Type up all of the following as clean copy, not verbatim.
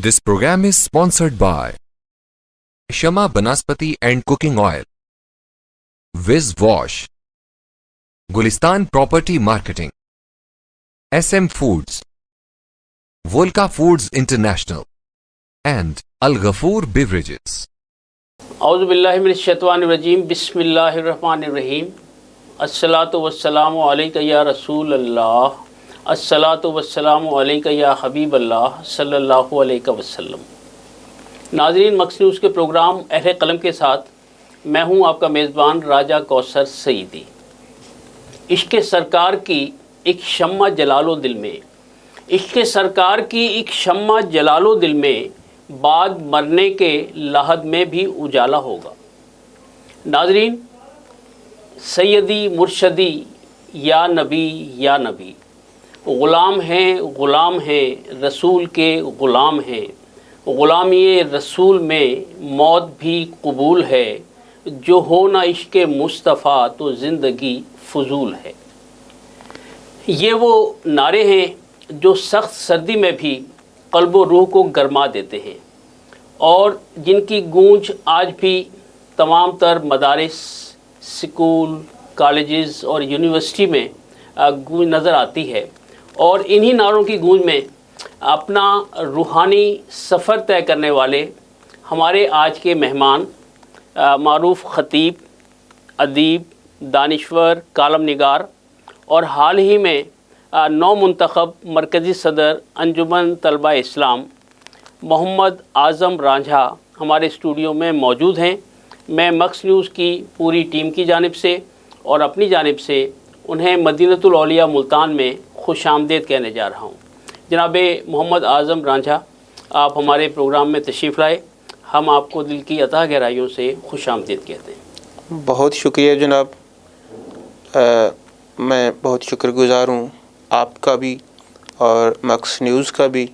This program is sponsored by Shama Banaspati and Cooking Oil, Wiz Wash, Gulistan Property Marketing, SM Foods, Volca Foods International, and Al Ghafoor Beverages. اعوذ باللہ من الشیطان الرجیم بسم اللہ الرحمن الرحیم الصلاۃ والسلام علیک یا رسول اللہ الصلاۃ والسلام علیک یا حبیب اللہ صلی اللہ علیہ وسلم۔ ناظرین، مکس نیوز کے پروگرام اہل قلم کے ساتھ میں ہوں آپ کا میزبان راجہ کوثر سعیدی۔ عشق سرکار کی ایک شمع جلال و دل میں، عشق سرکار کی ایک شمع جلال و دل میں، بعد مرنے کے لحد میں بھی اجالا ہوگا۔ ناظرین، سیدی مرشدی یا نبی غلام ہیں رسول کے غلام ہیں، غلامی رسول میں موت بھی قبول ہے، جو ہو نہ عشق مصطفیٰ تو زندگی فضول ہے۔ یہ وہ نعرے ہیں جو سخت سردی میں بھی قلب و روح کو گرما دیتے ہیں، اور جن کی گونج آج بھی تمام تر مدارس، سکول، کالجز اور یونیورسٹی میں گونج نظر آتی ہے۔ اور انہی نعروں کی گونج میں اپنا روحانی سفر طے کرنے والے ہمارے آج کے مہمان، معروف خطیب، ادیب، دانشور، کالم نگار اور حال ہی میں نو منتخب مرکزی صدر انجمن طلبہ اسلام محمد اعظم رانجھا ہمارے اسٹوڈیو میں موجود ہیں۔ میں مکس نیوز کی پوری ٹیم کی جانب سے اور اپنی جانب سے انہیں مدینۃ الاولیاء ملتان میں خوش آمدید کہنے جا رہا ہوں۔ جناب محمد اعظم رانجھا، آپ ہمارے پروگرام میں تشریف لائے، ہم آپ کو دل کی اتھاہ گہرائیوں سے خوش آمدید کہتے ہیں۔ بہت شکریہ جناب، میں بہت شکر گزار ہوں آپ کا بھی اور مکس نیوز کا بھی،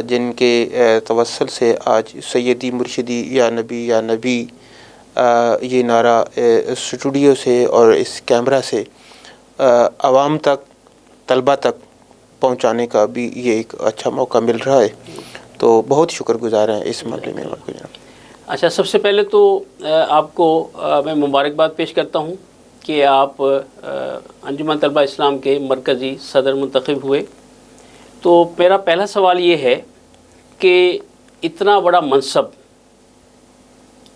جن کے توسل سے آج سیدی مرشدی یا نبی یہ نعرہ اسٹوڈیو سے اور اس کیمرہ سے عوام تک، طلبہ تک پہنچانے کا بھی یہ ایک اچھا موقع مل رہا ہے، تو بہت شکر گزار ہیں اس معاملے میں آپ کو جناب۔ اچھا، سب سے پہلے تو آپ کو میں مبارکباد پیش کرتا ہوں کہ آپ انجمن طلبہ اسلام کے مرکزی صدر منتخب ہوئے۔ تو میرا پہلا سوال یہ ہے کہ اتنا بڑا منصب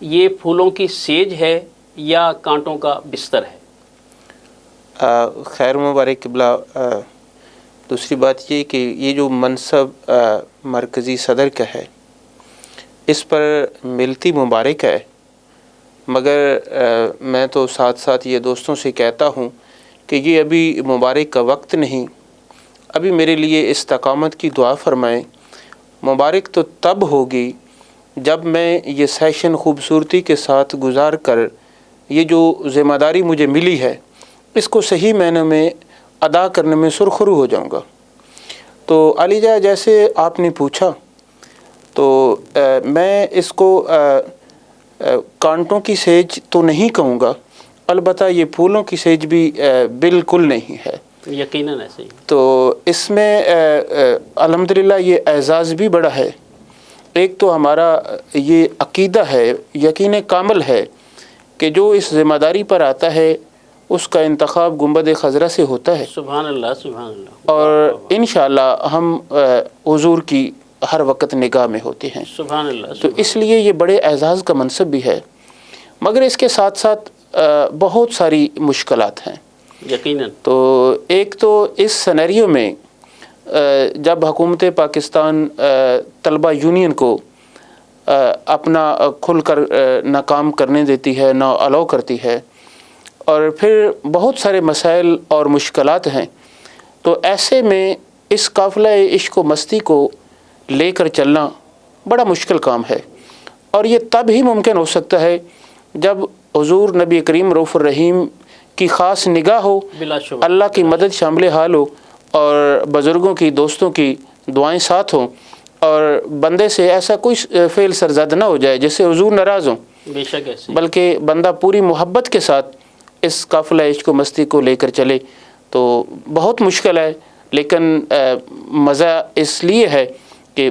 یہ پھولوں کی سیج ہے یا کانٹوں کا بستر ہے؟ خیر مبارک قبلہ، دوسری بات یہ کہ یہ جو منصب مرکزی صدر کا ہے اس پر ملتی مبارک ہے، مگر میں تو ساتھ ساتھ یہ دوستوں سے کہتا ہوں کہ یہ ابھی مبارک کا وقت نہیں، ابھی میرے لیے استقامت کی دعا فرمائیں۔ مبارک تو تب ہوگی جب میں یہ سیشن خوبصورتی کے ساتھ گزار کر یہ جو ذمہ داری مجھے ملی ہے اس کو صحیح معنی میں ادا کرنے میں سرخرو ہو جاؤں گا۔ تو علی جا، جیسے آپ نے پوچھا تو میں اس کو کانٹوں کی سیج تو نہیں کہوں گا، البتہ یہ پھولوں کی سیج بھی بالکل نہیں ہے، یقیناً ایسے ہی۔ تو اس میں الحمدللہ یہ اعزاز بھی بڑا ہے۔ ایک تو ہمارا یہ عقیدہ ہے، یقین کامل ہے کہ جو اس ذمہ داری پر آتا ہے اس کا انتخاب گنبد خضرا سے ہوتا ہے، سبحان اللہ، سبحان اللہ، اور انشاءاللہ ہم حضور کی ہر وقت نگاہ میں ہوتے ہیں، سبحان اللہ۔ تو اس لیے یہ بڑے اعزاز کا منصب بھی ہے، مگر اس کے ساتھ ساتھ بہت ساری مشکلات ہیں یقیناً۔ تو ایک تو اس سینیریو میں جب حکومت پاکستان طلبہ یونین کو اپنا کھل کر نہ کام کرنے دیتی ہے، نہ الاؤ کرتی ہے، اور پھر بہت سارے مسائل اور مشکلات ہیں، تو ایسے میں اس قافلہ عشق و مستی کو لے کر چلنا بڑا مشکل کام ہے، اور یہ تب ہی ممکن ہو سکتا ہے جب حضور نبی کریم رؤوف الرحیم کی خاص نگاہ ہو، بلا شبہ اللہ کی مدد شامل حال ہو، اور بزرگوں کی، دوستوں کی دعائیں ساتھ ہوں، اور بندے سے ایسا کوئی فعل سرزد نہ ہو جائے جس سے حضور ناراض ہوں، بے شک ایسے، بلکہ بندہ پوری محبت کے ساتھ اس قافلہ عشق و مستی کو لے کر چلے۔ تو بہت مشکل ہے، لیکن مزہ اس لیے ہے کہ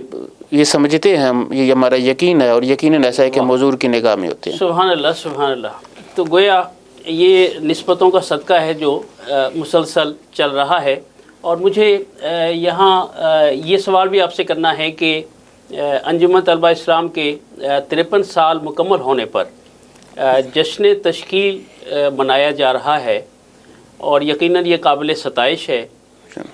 یہ سمجھتے ہیں ہم، یہ ہمارا یقین ہے، اور یقیناً ایسا ہے کہ حضور کی نگاہ میں ہوتے ہیں۔ سبحان اللہ سبحان اللہ۔ تو گویا یہ نسبتوں کا صدقہ ہے جو مسلسل چل رہا ہے، اور مجھے یہاں یہ سوال بھی آپ سے کرنا ہے کہ انجمن طلبہ اسلام کے 53 سال مکمل ہونے پر جشن تشکیل منایا جا رہا ہے، اور یقیناً یہ قابل ستائش ہے۔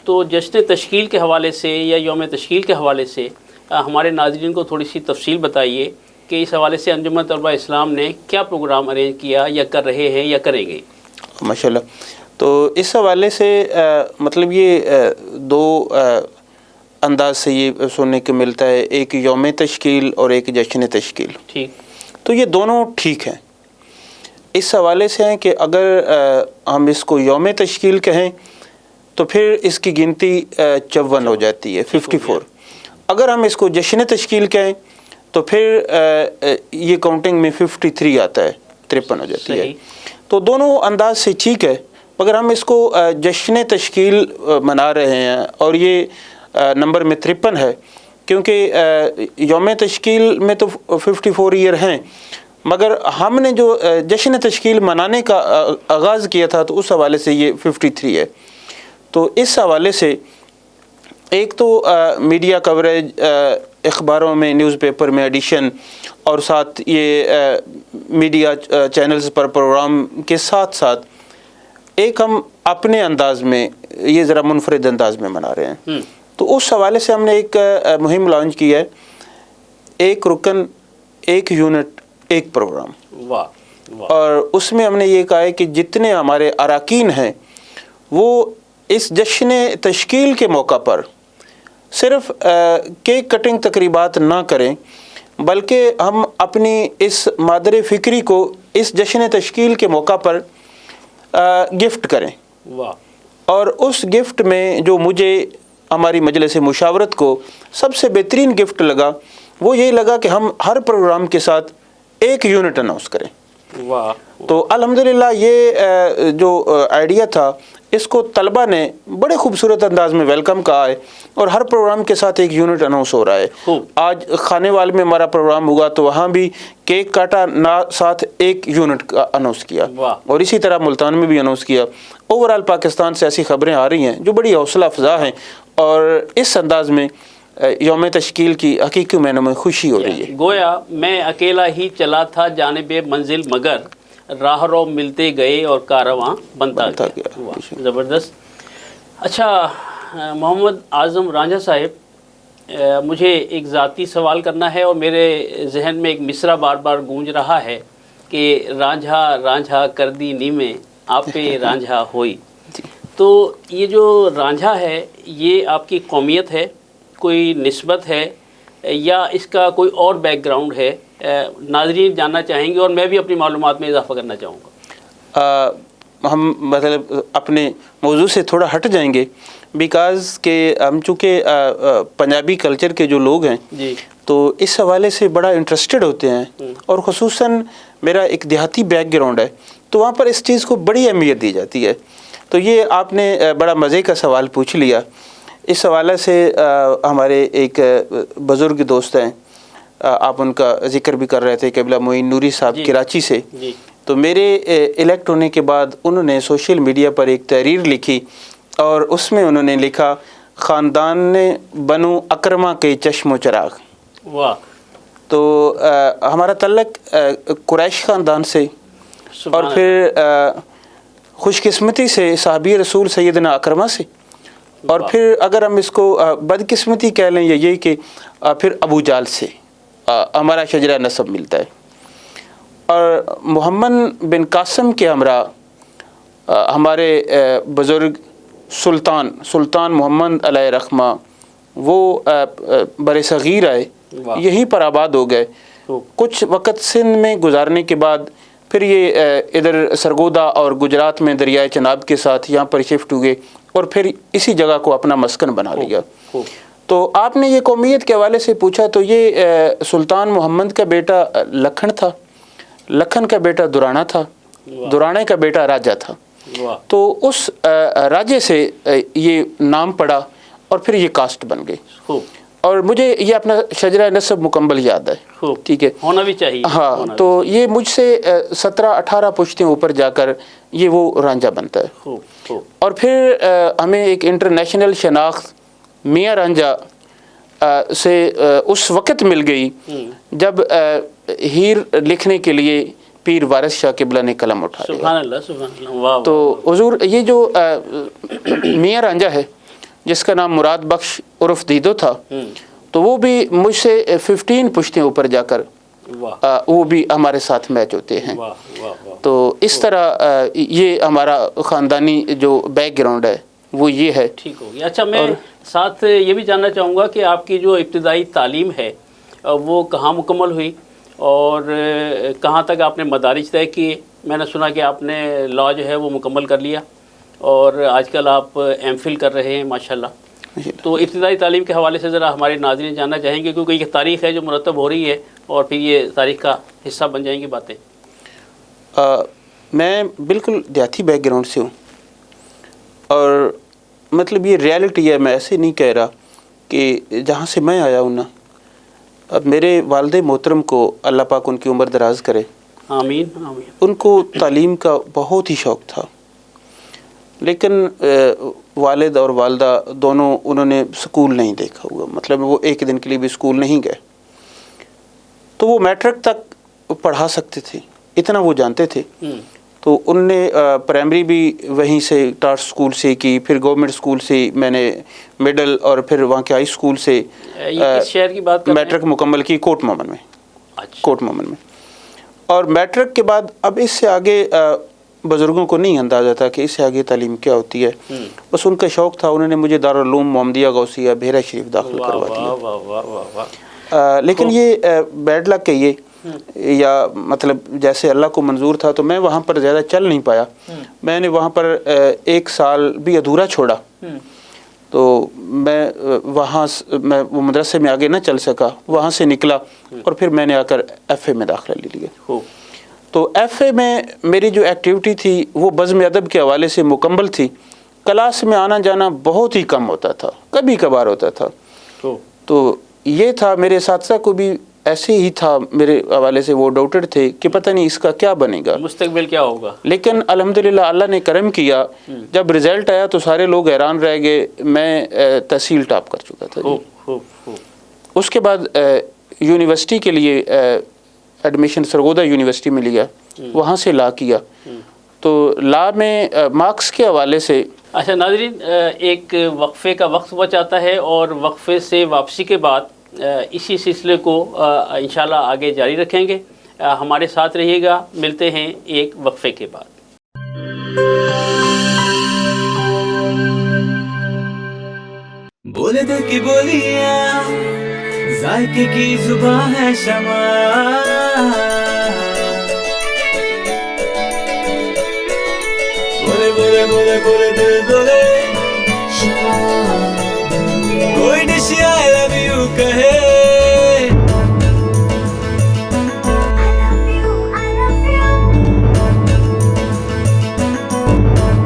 تو جشن تشکیل کے حوالے سے یا یوم تشکیل کے حوالے سے ہمارے ناظرین کو تھوڑی سی تفصیل بتائیے کہ اس حوالے سے انجمن طلبہ اسلام نے کیا پروگرام ارینج کیا یا کر رہے ہیں یا کریں گے؟ ماشاءاللہ۔ تو اس حوالے سے مطلب یہ دو انداز سے یہ سننے کو ملتا ہے، ایک یوم تشکیل اور ایک جشن تشکیل۔ ٹھیک۔ تو یہ دونوں ٹھیک ہیں، اس حوالے سے ہیں کہ اگر ہم اس کو یوم تشکیل کہیں تو پھر اس کی گنتی 54 ہو جاتی ہے، 54۔ اگر ہم اس کو جشن تشکیل کہیں تو پھر یہ کاؤنٹنگ میں 53 آتا ہے، 53 ہو جاتی ہے۔ تو دونوں انداز سے ٹھیک ہے، مگر ہم اس کو جشن تشکیل منا رہے ہیں، اور یہ نمبر میں 53 ہے، کیونکہ یوم تشکیل میں تو 54 ایئر ہیں، مگر ہم نے جو جشن تشکیل منانے کا آغاز کیا تھا تو اس حوالے سے یہ 53 ہے۔ تو اس حوالے سے ایک تو میڈیا کوریج، اخباروں میں، نیوز پیپر میں ایڈیشن، اور ساتھ یہ میڈیا چینلز پر پروگرام کے ساتھ ساتھ ایک ہم اپنے انداز میں یہ ذرا منفرد انداز میں منا رہے ہیں۔ تو اس حوالے سے ہم نے ایک مہم لانچ کی ہے، ایک رکن ایک یونٹ ایک پروگرام۔ واہ۔ اور اس میں ہم نے یہ کہا ہے کہ جتنے ہمارے اراکین ہیں وہ اس جشن تشکیل کے موقع پر صرف کیک کٹنگ تقریبات نہ کریں، بلکہ ہم اپنی اس مادر فکری کو اس جشن تشکیل کے موقع پر گفٹ کریں۔ واہ۔ اور اس گفٹ میں جو مجھے ہماری مجلس مشاورت کو سب سے بہترین گفٹ لگا، وہ یہی لگا کہ ہم ہر پروگرام کے ساتھ ایک یونٹ اناؤنس کریں۔ واہ۔ تو الحمدللہ یہ جو آئیڈیا تھا اس کو طلبہ نے بڑے خوبصورت انداز میں ویلکم کہا ہے، اور ہر پروگرام کے ساتھ ایک یونٹ اناؤنس ہو رہا ہے۔ آج خانے وال میں ہمارا پروگرام ہوا تو وہاں بھی کیک کاٹا، ساتھ ایک یونٹ کا اناؤنس کیا، اور اسی طرح ملتان میں بھی اناؤنس کیا۔ اوورال پاکستان سے ایسی خبریں آ رہی ہیں جو بڑی حوصلہ افزا ہیں، اور اس انداز میں یوم تشکیل کی حقیقی معنوں میں خوشی ہو رہی ہے۔ گویا میں اکیلا ہی چلا تھا جانب منزل، مگر راہ رو ملتے گئے اور کارواں بنتا گیا۔ زبردست۔ اچھا محمد اعظم رانجھا صاحب، مجھے ایک ذاتی سوال کرنا ہے، اور میرے ذہن میں ایک مصرع بار بار گونج رہا ہے کہ رانجھا رانجھا کردی نیمے آپ پہ رانجھا ہوئی۔ تو یہ جو رانجھا ہے یہ آپ کی قومیت ہے، کوئی نسبت ہے، یا اس کا کوئی اور بیک گراؤنڈ ہے؟ ناظرین جاننا چاہیں گے، اور میں بھی اپنی معلومات میں اضافہ کرنا چاہوں گا۔ ہم مطلب اپنے موضوع سے تھوڑا ہٹ جائیں گے، بیکاز کہ ہم چونکہ پنجابی کلچر کے جو لوگ ہیں جی، تو اس حوالے سے بڑا انٹرسٹڈ ہوتے ہیں، اور خصوصاً میرا ایک دیہاتی بیک گراؤنڈ ہے، تو وہاں پر اس چیز کو بڑی اہمیت دی جاتی ہے۔ تو یہ آپ نے بڑا مزے کا سوال پوچھ لیا۔ اس حوالے سے ہمارے ایک بزرگ دوست ہیں، آپ ان کا ذکر بھی کر رہے تھے، قبلہ معین نوری صاحب کراچی سے۔ تو میرے الیکٹ ہونے کے بعد انہوں نے سوشل میڈیا پر ایک تحریر لکھی، اور اس میں انہوں نے لکھا، خاندان نے بنو اکرمہ کے چشم و چراغ۔ واہ۔ تو ہمارا تعلق قریش خاندان سے، اور پھر خوش قسمتی سے صحابی رسول سیدنا اکرمہ سے، اور پھر اگر ہم اس کو بدقسمتی کہہ لیں یا یہ کہ پھر ابو جال سے ہمارا شجرہ نسب ملتا ہے۔ اور محمد بن قاسم کے ہمراہ ہمارے بزرگ سلطان محمد علیہ رحمہ وہ بر صغیر آئے، یہیں پر آباد ہو گئے۔ کچھ وقت سندھ میں گزارنے کے بعد پھر یہ ادھر سرگودا اور گجرات میں دریائے چناب کے ساتھ یہاں پر شفٹ ہوئے، اور پھر اسی جگہ کو اپنا مسکن بنا لیا۔ تو آپ نے یہ قومیت کے حوالے سے پوچھا، تو یہ سلطان محمد کا بیٹا لکھن تھا، لکھن کا بیٹا درانا تھا، درانے کا بیٹا راجہ تھا۔ تو اس راجے سے یہ نام پڑا، اور پھر یہ کاسٹ بن گئی۔ اور مجھے یہ اپنا شجرہ نسب مکمل یاد ہے. خوب. ٹھیک ہے, ہونا بھی چاہیے. ہاں. تو یہ مجھ سے 17-18 پشتیں اوپر جا کر یہ وہ رانجھا بنتا ہے. خوب خوب. اور پھر ہمیں ایک انٹرنیشنل شناخت میاں رانجھا سے اس وقت مل گئی جب ہیر لکھنے کے لیے پیر وارث شاہ قبلہ نے قلم اٹھا لیا. سبحان اللہ سبحان اللہ. واہ. تو حضور یہ جو میاں رانجھا ہے جس کا نام مراد بخش عرف دیدو تھا, تو وہ بھی مجھ سے 15 پشتیں اوپر جا کر وہ بھی ہمارے ساتھ میچ ہوتے ہیں. تو اس طرح یہ ہمارا خاندانی جو بیک گراؤنڈ ہے وہ یہ ہے. ٹھیک ہو گیا. اچھا, میں ساتھ یہ بھی جاننا چاہوں گا کہ آپ کی جو ابتدائی تعلیم ہے وہ کہاں مکمل ہوئی اور کہاں تک آپ نے مدارج طے کیے؟ میں نے سنا کہ آپ نے لاء جو ہے وہ مکمل کر لیا اور آج کل آپ ایم فل کر رہے ہیں ماشاءاللہ. تو ابتدائی تعلیم کے حوالے سے ذرا ہمارے ناظرین جاننا چاہیں گے, کیونکہ یہ تاریخ ہے جو مرتب ہو رہی ہے اور پھر یہ تاریخ کا حصہ بن جائیں گی باتیں. میں بالکل دیہاتی بیک گراؤنڈ سے ہوں اور مطلب یہ ریالٹی ہے, میں ایسے نہیں کہہ رہا کہ جہاں سے میں آیا ہوں نا, اب میرے والد محترم کو اللہ پاک ان کی عمر دراز کرے, آمین آمین. ان کو تعلیم کا بہت ہی شوق تھا, لیکن والد اور والدہ دونوں انہوں نے سکول نہیں دیکھا ہوا, مطلب وہ ایک دن کے لیے بھی سکول نہیں گئے. تو وہ میٹرک تک پڑھا سکتے تھے, اتنا وہ جانتے تھے. تو انہوں نے پرائمری بھی وہیں سے ٹارٹ سکول سے کی, پھر گورنمنٹ سکول سے میں نے مڈل, اور پھر وہاں کے ہائی سکول سے شہر کی بات میٹرک مکمل کی کوٹ مومن میں. کوٹ مومن میں. اور میٹرک کے بعد اب اس سے آگے بزرگوں کو نہیں اندازہ تھا کہ اس سے آگے تعلیم کیا ہوتی ہے, بس ان کا شوق تھا. انہوں نے مجھے دارالعلوم محمدیہ غوثیہ بحیرہ شریف داخل کروا دیا. لیکن یہ بیڈ لک ہے یہ, یا مطلب جیسے اللہ کو منظور تھا, تو میں وہاں پر زیادہ چل نہیں پایا. میں نے وہاں پر 1 سال بھی ادھورا چھوڑا, تو میں وہاں میں وہ مدرسے میں آگے نہ چل سکا, وہاں سے نکلا اور پھر میں نے آ کر ایف اے میں داخلہ لے لیا. تو ایف اے میں میری جو ایکٹیویٹی تھی وہ بزم ادب کے حوالے سے مکمل تھی. کلاس میں آنا جانا بہت ہی کم ہوتا تھا, کبھی کبھار ہوتا تھا. تو یہ تھا, میرے اساتذہ کو بھی ایسے ہی تھا, میرے حوالے سے وہ ڈاؤٹڈ تھے کہ پتہ نہیں اس کا کیا بنے گا, مستقبل کیا ہوگا. لیکن الحمدللہ اللہ نے کرم کیا, جب رزلٹ آیا تو سارے لوگ حیران رہ گئے. میں تحصیل ٹاپ کر چکا تھا. اس کے بعد یونیورسٹی کے لیے ایڈمیشن سرگودا یونیورسٹی میں لیا, وہاں سے لا کیا. تو لا میں مارکس کے حوالے سے. اچھا ناظرین, ایک وقفے کا وقت ہوا چاہتا ہے اور وقفے سے واپسی کے بعد اسی سلسلے کو انشاءاللہ آگے جاری رکھیں گے. ہمارے ساتھ رہیے گا, ملتے ہیں ایک وقفے کے بعد. بولے دل کی بولیاں, ذائقے کی زبان ہے شمع, بولے بولے بولے بولے دل بولے, کوئی ڈش آئی لو یو کہے,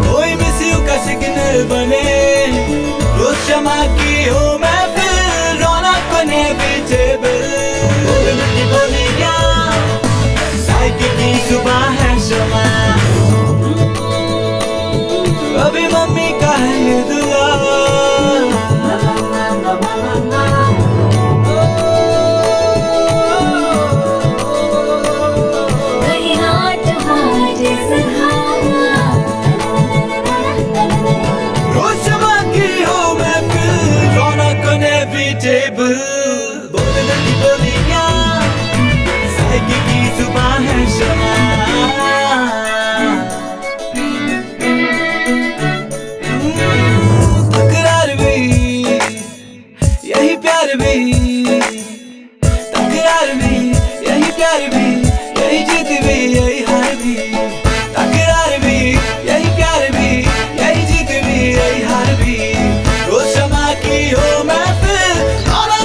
کوئی مس یو کا سگنل بنے, روز شمع کی ہو محفل, رونق بنے ویجیبل. بولے دل کی بولیاں, ذائقے کی زبان ہے شمع, ابھی ممی کا ہے یہ دعا. روز شمع کی ہو محفل, رونق انیویٹیبل. بولے دل کی بولیاں, ذائقے کی زبان ہے شمع, تکرار بھی یہی پیار بھی, تکرار بھی یہی پیار بھی, یہی جیت بھی یہی ہار بھی, تکرار بھی یہی پیار بھی, یہی جیت بھی یہی ہار بھی. روز شمع کی ہو محفل, رونق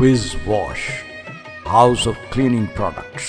Wiz Wash, House of Cleaning Products.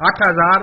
8000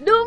2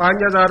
5000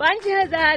5000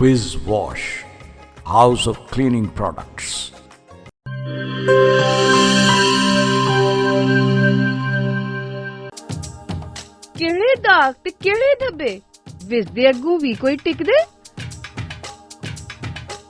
Wiz Wash, House of Cleaning Products. ਕਿਹੜੇ ਦਾਗ ਤੇ ਕਿਹੜੇ ਧੱਬੇ, ਵਿਜ਼ ਦੇ ਅੱਗੋਂ ਵੀ ਕੋਈ ਟਿਕਦੇ?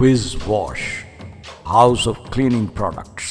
Wiz Wash, House of Cleaning Products.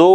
2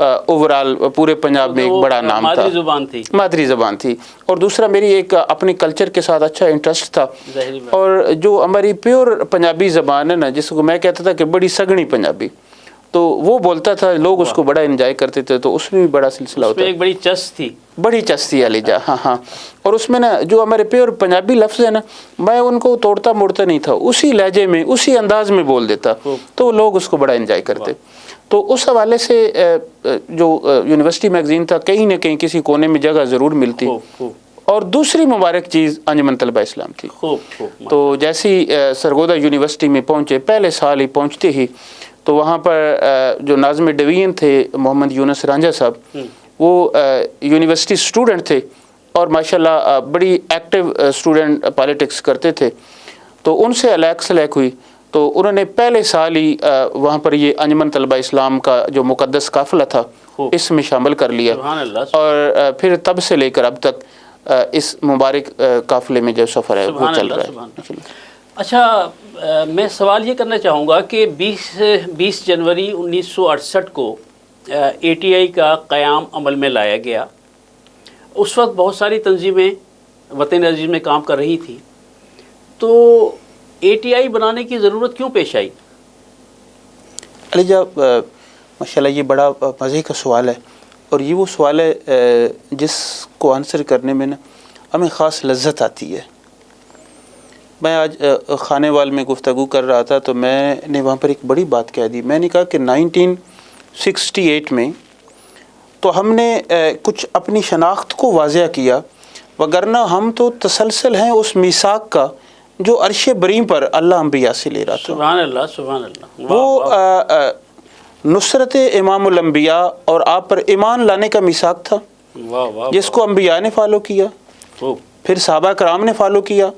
overall پورے پنجاب میں ایک بڑا نام تھا, مادری زبان تھی. اور دوسرا میری ایک اپنی کلچر کے ساتھ اچھا انٹرسٹ تھا. اور جو ہماری پیور پنجابی زبان ہے نا, جس کو میں کہتا تھا کہ بڑی سگڑی پنجابی, تو وہ بولتا تھا, لوگ اس کو بڑا انجوائے کرتے تھے. تو اس میں بھی بڑا سلسلہ ہوتا ہے. ایک بڑی چس تھی, بڑی چستی علی جا. ہاں. اور اس میں نا جو ہمارے پیور پنجابی لفظ ہیں نا, میں ان کو توڑتا موڑتا نہیں تھا, اسی لہجے میں اسی انداز میں بول دیتا, تو لوگ اس کو بڑا انجوائے کرتے. تو اس حوالے سے جو یونیورسٹی میگزین تھا, کہیں نہ کہیں کسی کونے میں جگہ ضرور ملتی. اور دوسری مبارک چیز انجمن طلبہ اسلام تھی. تو جیسے ہی سرگودا یونیورسٹی میں پہنچے, پہلے سال ہی پہنچتے ہی, تو وہاں پر جو ناظم ڈویژن تھے محمد یونس رانجھا صاحب, وہ یونیورسٹی اسٹوڈنٹ تھے اور ماشاءاللہ بڑی ایکٹیو اسٹوڈنٹ پالیٹکس کرتے تھے. تو ان سے الیک سلیک ہوئی, تو انہوں نے پہلے سال ہی وہاں پر یہ انجمن طلبہ اسلام کا جو مقدس قافلہ تھا اس میں شامل کر لیا. اور پھر تب سے لے کر اب تک اس مبارک قافلے میں جو سفر ہے وہ چل رہا ہے. اچھا, میں سوال یہ کرنا چاہوں گا کہ 20 جنوری 1968 کو ATI کا قیام عمل میں لایا گیا. اس وقت بہت ساری تنظیمیں وطن عزیز میں کام کر رہی تھیں, تو ATI بنانے کی ضرورت کیوں پیش آئی؟ علی جا, ماشاءاللہ یہ بڑا مزے کا سوال ہے, اور یہ وہ سوال ہے جس کو آنسر کرنے میں نا ہمیں خاص لذت آتی ہے. میں آج خانے وال میں گفتگو کر رہا تھا, تو میں نے وہاں پر ایک بڑی بات کہہ دی. میں نے کہا کہ 1968 میں تو ہم نے کچھ اپنی شناخت کو واضح کیا, وگرنہ ہم تو تسلسل ہیں اس میثاق کا جو عرش بریم پر اللہ انبیاء سے لے رہا تھا. سبحان اللہ, سبحان اللہ. وہ نصرت امام الانبیاء اور آپ پر ایمان لانے کا میثاق تھا, جس کو انبیاء نے فالو کیا, پھر صحابہ کرام نے فالو کیا,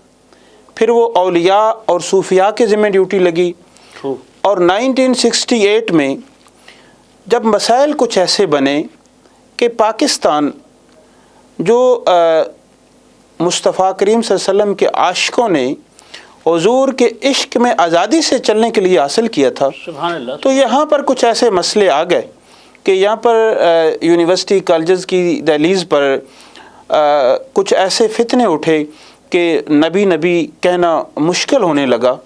پھر وہ اولیاء اور صوفیاء کے ذمہ ڈیوٹی لگی. اور 1968 میں جب مسائل کچھ ایسے بنے کہ پاکستان جو مصطفیٰ کریم صلی اللہ علیہ وسلم کے عاشقوں نے حضور کے عشق میں آزادی سے چلنے کے لیے حاصل کیا تھا, تو یہاں پر کچھ ایسے مسئلے آ گئے کہ یہاں پر یونیورسٹی کالجز کی دہلیز پر کچھ ایسے فتنے اٹھے کہ نبی کہنا مشکل ہونے لگا.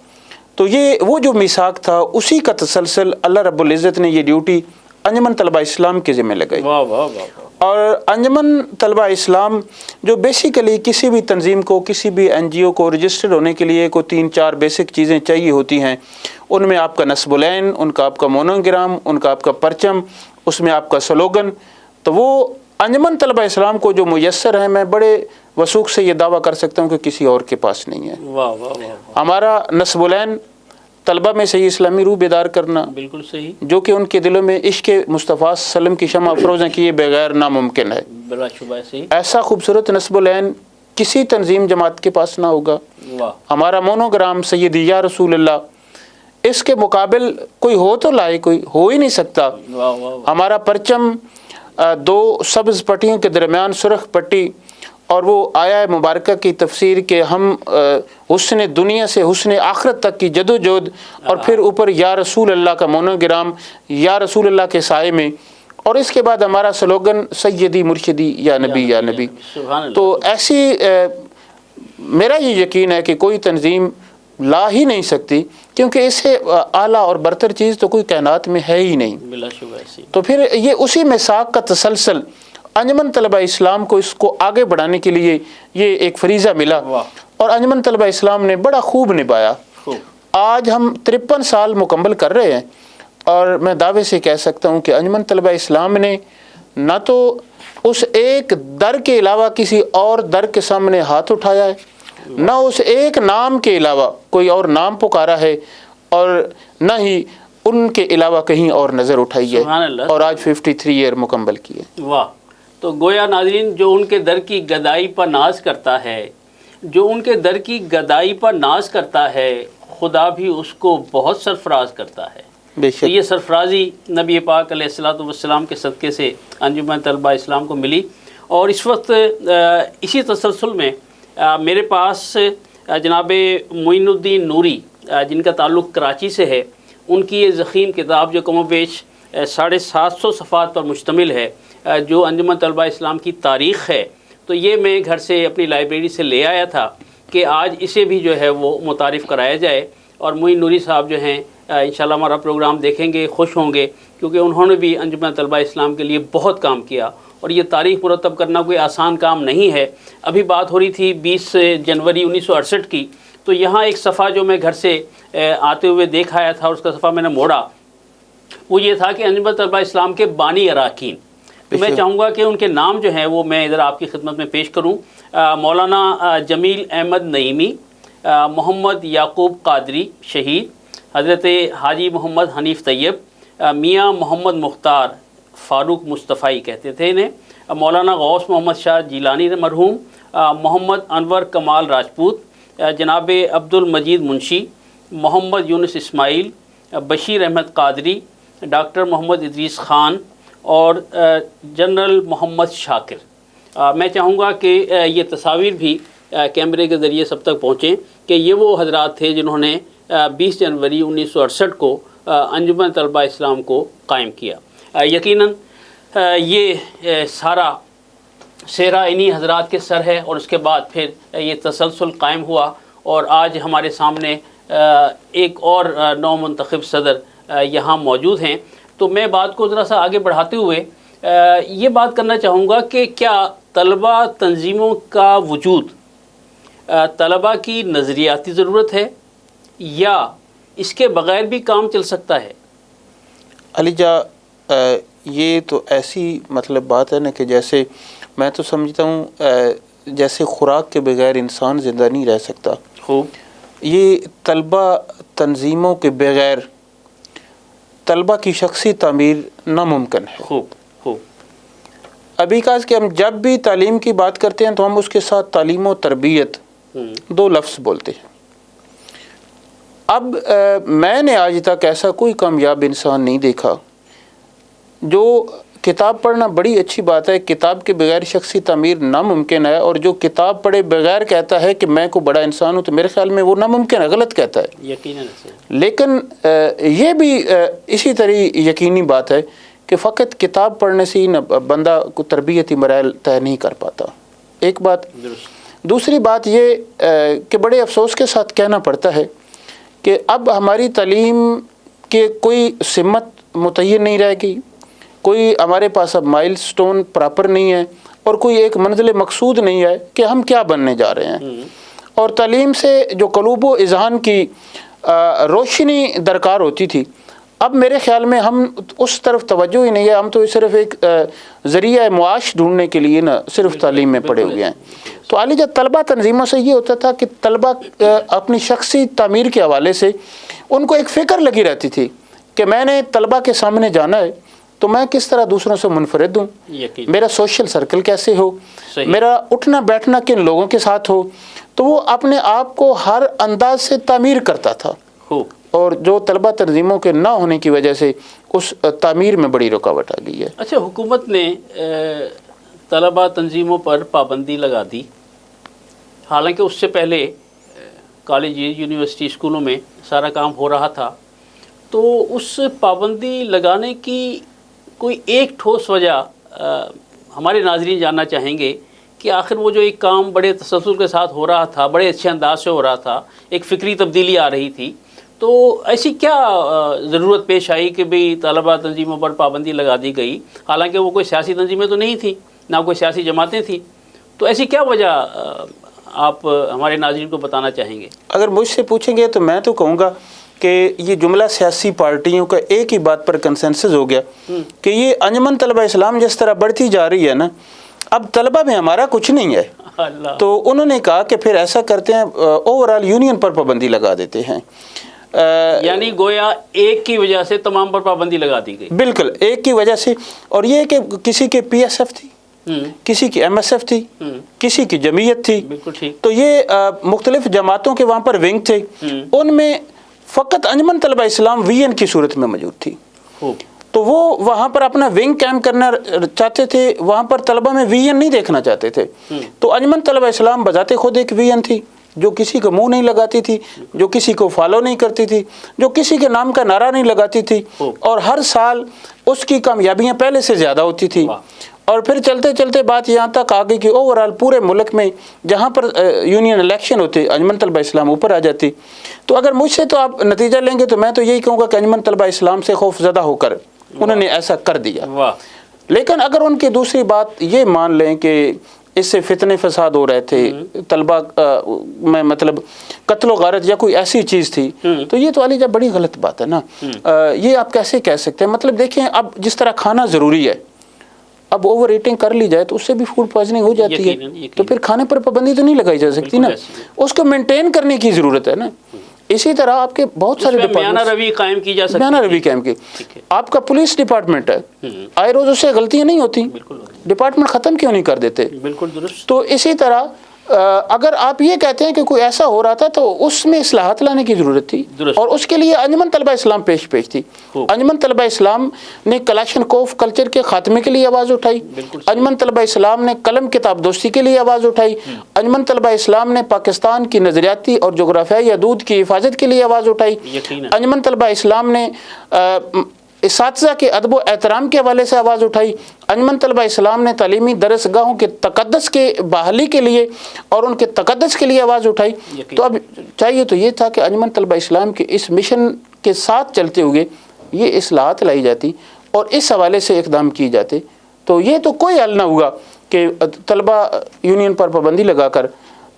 تو یہ وہ جو میثاق تھا اسی کا تسلسل اللہ رب العزت نے یہ ڈیوٹی انجمن طلبہ اسلام کے ذمہ لگائی. اور انجمن طلبہ اسلام جو بیسیکلی کسی بھی تنظیم کو, کسی بھی NGO کو رجسٹرڈ ہونے کے لیے کو 3-4 بیسک چیزیں چاہیے ہوتی ہیں. ان میں آپ کا نصب العین, ان کا آپ کا مونوگرام, ان کا آپ کا پرچم, اس میں آپ کا سلوگن. تو وہ انجمن طلبہ اسلام کو جو میسر ہے, میں بڑے وثوق سے یہ دعویٰ کر سکتا ہوں کہ کسی اور کے پاس نہیں ہے. ہمارا نصب العین طلبہ میں صحیح اسلامی روح بیدار کرنا, بالکل صحیح, جو کہ ان کے دلوں میں عشق مصطفیٰ صلی اللہ علیہ وسلم کی شمع افروزیں کیے بغیر ناممکن ہے. بلا شبہ صحیح. ایسا خوبصورت نصب العین کسی تنظیم جماعت کے پاس نہ ہوگا. ہمارا مونوگرام سیدی یا رسول اللہ, اس کے مقابل کوئی ہو تو لائے, کوئی ہو ہی نہیں سکتا. ہمارا پرچم 2 سبز پٹیوں کے درمیان سرخ پٹی, اور وہ آیا مبارکہ کی تفسیر کہ ہم حسن دنیا سے حسن آخرت تک کی جدوجہد, اور پھر اوپر یا رسول اللہ کا مونوگرام, یا رسول اللہ کے سائے میں, اور اس کے بعد ہمارا سلوگن سیدی مرشدی یا نبی یا نبی. تو ایسی میرا یہ یقین ہے کہ کوئی تنظیم لا ہی نہیں سکتی, کیونکہ اس سے اعلیٰ اور برتر چیز تو کوئی کائنات میں ہے ہی نہیں. تو پھر یہ اسی میثاق کا تسلسل انجمن طلبہ اسلام کو اس کو آگے بڑھانے کے لیے یہ ایک فریضہ ملا, اور انجمن طلبہ اسلام نے بڑا خوب نبھایا. آج ہم 53 سال مکمل کر رہے ہیں, اور میں دعوے سے کہہ سکتا ہوں کہ انجمن طلبہ اسلام نے نہ تو اس ایک در کے علاوہ کسی اور در کے سامنے ہاتھ اٹھایا ہے, نہ اس ایک نام کے علاوہ کوئی اور نام پکارا ہے, اور نہ ہی ان کے علاوہ کہیں اور نظر اٹھائی ہے, اور آج 53 ایئر مکمل کیے. واہ. تو گویا ناظرین, جو ان کے در کی گدائی پر ناز کرتا ہے, جو ان کے در کی گدائی پر ناز کرتا ہے, خدا بھی اس کو بہت سرفراز کرتا ہے. تو یہ سرفرازی نبی پاک علیہ الصلوۃ والسلام کے صدقے سے انجمن طلبہ اسلام کو ملی. اور اس وقت اسی تسلسل میں میرے پاس جناب معین الدین نوری, جن کا تعلق کراچی سے ہے, ان کی یہ ضخیم کتاب جو کم و بیش 750 صفحات پر مشتمل ہے جو انجمن طلبہ اسلام کی تاریخ ہے. تو یہ میں گھر سے اپنی لائبریری سے لے آیا تھا کہ آج اسے بھی جو ہے وہ متعارف کرایا جائے. اور معین نوری صاحب جو ہیں انشاءاللہ ہمارا پروگرام دیکھیں گے، خوش ہوں گے، کیونککہ انہوں نے بھی انجمن طلبہ اسلام کے لیے بہت کام کیا اور یہ تاریخ مرتب کرنا کوئی آسان کام نہیں ہے. ابھی بات ہو رہی تھی 20 جنوری 1968 کی، تو یہاں ایک صفحہ جو میں گھر سے آتے ہوئے دیکھ آیا تھا اور اس کا صفحہ میں نے موڑا، وہ یہ تھا کہ انجمن طلبہ اسلام کے بانی اراکین. میں چاہوں گا کہ ان کے نام جو ہیں وہ میں ادھر آپ کی خدمت میں پیش کروں. مولانا جمیل احمد نعیمی، محمد یعقوب قادری شہید، حضرت حاجی محمد حنیف طیب، میاں محمد مختار فاروق مصطفی کہتے تھے انہیں، مولانا غوث محمد شاہ جیلانی مرحوم، محمد انور کمال راجپوت، جناب عبد المجید منشی، محمد یونس اسماعیل، بشیر احمد قادری، ڈاکٹر محمد ادریس خان اور جنرل محمد شاکر. میں چاہوں گا کہ یہ تصاویر بھی کیمرے کے ذریعے سب تک پہنچیں کہ یہ وہ حضرات تھے جنہوں نے 20 جنوری 1968 کو انجمن طلبہ اسلام کو قائم کیا. یقیناً یہ سارا سہرا انہی حضرات کے سر ہے اور اس کے بعد پھر یہ تسلسل قائم ہوا اور آج ہمارے سامنے ایک اور نو منتخب صدر یہاں موجود ہیں. تو میں بات کو ذرا سا آگے بڑھاتے ہوئے یہ بات کرنا چاہوں گا کہ کیا طلبہ تنظیموں کا وجود طلبہ کی نظریاتی ضرورت ہے یا اس کے بغیر بھی کام چل سکتا ہے؟ علی جا، یہ تو ایسی مطلب بات ہے نا کہ جیسے میں تو سمجھتا ہوں جیسے خوراک کے بغیر انسان زندہ نہیں رہ سکتا. خوب. یہ طلبہ تنظیموں کے بغیر طلبہ کی شخصی تعمیر ناممکن ہے. خوب خوب. ابھی کا کہ ہم جب بھی تعلیم کی بات کرتے ہیں تو ہم اس کے ساتھ تعلیم و تربیت دو لفظ بولتے ہیں. اب میں نے آج تک ایسا کوئی کامیاب انسان نہیں دیکھا جو کتاب پڑھنا بڑی اچھی بات ہے، کتاب کے بغیر شخصی تعمیر ناممکن ہے، اور جو کتاب پڑھے بغیر کہتا ہے کہ میں کو بڑا انسان ہوں تو میرے خیال میں وہ ناممکن ہے، غلط کہتا ہے. یقیناً. لیکن یہ بھی اسی طرح یقینی بات ہے کہ فقط کتاب پڑھنے سے ہی بندہ کو تربیتی مراحل طے نہیں کر پاتا. ایک بات. دوسری بات یہ کہ بڑے افسوس کے ساتھ کہنا پڑتا ہے کہ اب ہماری تعلیم کے کوئی سمت متعین نہیں رہے گی، کوئی ہمارے پاس اب مائل سٹون پراپر نہیں ہے اور کوئی ایک منزل مقصود نہیں ہے کہ ہم کیا بننے جا رہے ہیں. اور تعلیم سے جو قلوب و اذہان کی روشنی درکار ہوتی تھی، اب میرے خیال میں ہم اس طرف توجہ ہی نہیں ہے. ہم تو صرف ایک ذریعہ معاش ڈھونڈنے کے لیے نا صرف تعلیم میں پڑے ہوئے ہیں. تو علی جب طلبہ تنظیموں سے یہ ہوتا تھا کہ طلبہ اپنی شخصی تعمیر کے حوالے سے ان کو ایک فکر لگی رہتی تھی کہ میں نے طلبہ کے سامنے جانا ہے تو میں کس طرح دوسروں سے منفرد ہوں، میرا سوشل سرکل کیسے ہو، میرا اٹھنا بیٹھنا کن لوگوں کے ساتھ ہو. تو وہ اپنے آپ کو ہر انداز سے تعمیر کرتا تھا، اور جو طلبہ تنظیموں کے نہ ہونے کی وجہ سے اس تعمیر میں بڑی رکاوٹ آ گئی ہے. اچھا، حکومت نے طلبہ تنظیموں پر پابندی لگا دی، حالانکہ اس سے پہلے کالج یونیورسٹی اسکولوں میں سارا کام ہو رہا تھا. تو اس پابندی لگانے کی کوئی ایک ٹھوس وجہ ہمارے ناظرین جاننا چاہیں گے کہ آخر وہ جو ایک کام بڑے تسلسل کے ساتھ ہو رہا تھا، بڑے اچھے انداز سے ہو رہا تھا، ایک فکری تبدیلی آ رہی تھی، تو ایسی کیا ضرورت پیش آئی کہ بھئی طلبہ تنظیموں پر پابندی لگا دی گئی؟ حالانکہ وہ کوئی سیاسی تنظیمیں تو نہیں تھیں، نہ کوئی سیاسی جماعتیں تھیں. تو ایسی کیا وجہ آپ ہمارے ناظرین کو بتانا چاہیں گے؟ اگر مجھ سے پوچھیں گے تو میں تو کہوں گا کہ یہ جملہ سیاسی پارٹیوں کا ایک ہی بات پر کنسنسس ہو گیا کہ یہ انجمن طلبہ اسلام جس طرح بڑھتی جا رہی ہے نا، اب طلبہ میں ہمارا کچھ نہیں ہے. تو انہوں نے کہا کہ پھر ایسا کرتے ہیں، اوور آل یونین پر پابندی لگا دیتے ہیں. یعنی گویا ایک کی وجہ سے تمام پر پابندی لگا دی گئی. بالکل ایک کی وجہ سے. اور یہ کہ کسی کے پی ایس ایف تھی، کسی کی ایم ایس ایف تھی، کسی کی جمعیت تھی. تو یہ مختلف جماعتوں کے وہاں پر ونگ تھے، ان میں فقط انجمن طلبہ اسلام وی این کی صورت میں موجود تھی. تو وہ وہاں پر اپنا ونگ قائم کرنا چاہتے تھے، وہاں پر طلبہ میں وی این نہیں دیکھنا چاہتے تھے. تو انجمن طلبہ اسلام بذات خود ایک وی این تھی، جو کسی کو منہ نہیں لگاتی تھی, جو کسی کو فالو نہیں کرتی تھی, جو کسی کے نام کا نعرہ نہیں لگاتی تھی, اور ہر سال اس کی کامیابیاں پہلے سے زیادہ ہوتی تھی. اور پھر چلتے چلتے بات یہاں تک آ گئی کہ اوورآل پورے ملک میں جہاں پر یونین الیکشن ہوتے انجمن طلبہ اسلام اوپر آ جاتی. تو اگر مجھ سے تو آپ نتیجہ لیں گے تو میں تو یہی کہوں گا کہ انجمن طلبہ اسلام سے خوف زدہ ہو کر انہوں نے ایسا کر دیا. لیکن اگر ان کی دوسری بات یہ مان لیں کہ اس سے فتنے فساد ہو رہے تھے, طلبہ میں مطلب قتل و غارت یا کوئی ایسی چیز تھی, تو یہ تو علی جب بڑی غلط بات ہے نا. یہ آپ کیسے کہہ سکتے ہیں؟ مطلب دیکھیں, اب جس طرح کھانا ضروری ہے, اب اوور ایٹنگ کر لی جائے تو اس سے بھی فوڈ پوائزننگ ہو جاتی ہے, تو پھر کھانے پر پابندی تو نہیں لگائی جا سکتی نا, اس کو مینٹین کرنے کی ضرورت ہے نا. اسی طرح آپ کے بہت سارے میانہ روی قائم کی جا سکتی ہے. میانہ روی قائم کی. آپ کا پولیس ڈپارٹمنٹ ہے, آئے روز اس سے غلطیاں نہیں ہوتی, ڈپارٹمنٹ ختم کیوں نہیں کر دیتے؟ بالکل درست. تو اسی طرح اگر آپ یہ کہتے ہیں کہ کوئی ایسا ہو رہا تھا تو اس میں اصلاحات لانے کی ضرورت تھی, اور اس کے لیے انجمن طلبہ اسلام پیش تھی. انجمن طلبہ اسلام نے کلاشن کوف کلچر کے خاتمے کے لیے آواز اٹھائی, انجمن طلبہ اسلام نے قلم کتاب دوستی کے لیے آواز اٹھائی, انجمن طلبہ اسلام نے پاکستان کی نظریاتی اور جغرافیائی حدود کی حفاظت کے لیے آواز اٹھائی, انجمن طلبہ اسلام نے اساتذہ کے ادب و احترام کے حوالے سے آواز اٹھائی, انجمن طلبہ اسلام نے تعلیمی درس گاہوں کے تقدس کے بحالی کے لیے اور ان کے تقدس کے لیے آواز اٹھائی. تو اب چاہیے تو یہ تھا کہ انجمن طلبہ اسلام کے اس مشن کے ساتھ چلتے ہوئے یہ اصلاحات لائی جاتی اور اس حوالے سے اقدام کیے جاتے. تو یہ تو کوئی حل نہ ہوا کہ طلبہ یونین پر پابندی لگا کر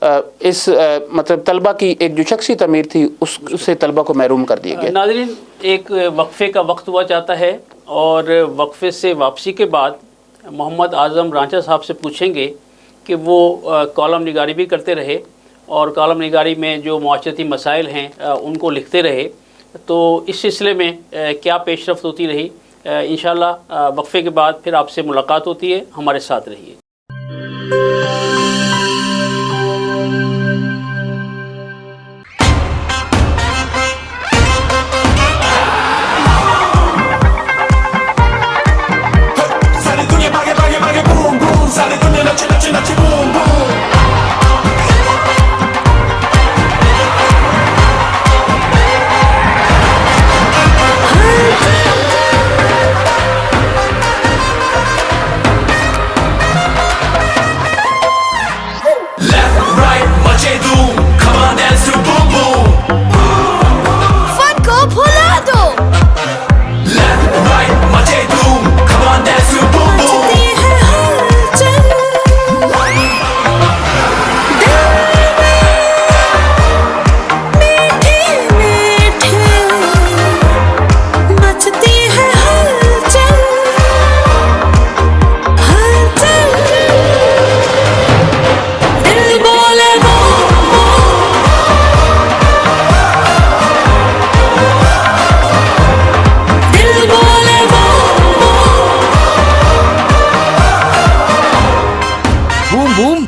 اس مطلب طلبہ کی ایک جو شخصی تعمیر تھی اس سے طلبہ کو محروم کر دیا گیا. ناظرین, ایک وقفے کا وقت ہوا جاتا ہے, اور وقفے سے واپسی کے بعد محمد اعظم رانچا صاحب سے پوچھیں گے کہ وہ کالم نگاری بھی کرتے رہے اور کالم نگاری میں جو معاشرتی مسائل ہیں ان کو لکھتے رہے, تو اس سلسلے میں کیا پیش رفت ہوتی رہی. انشاءاللہ وقفے کے بعد پھر آپ سے ملاقات ہوتی ہے, ہمارے ساتھ رہیے.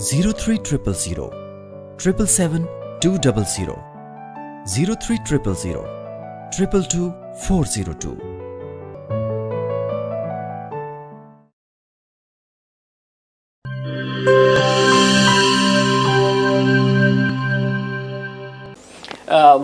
03000 777 200 03000 222 402।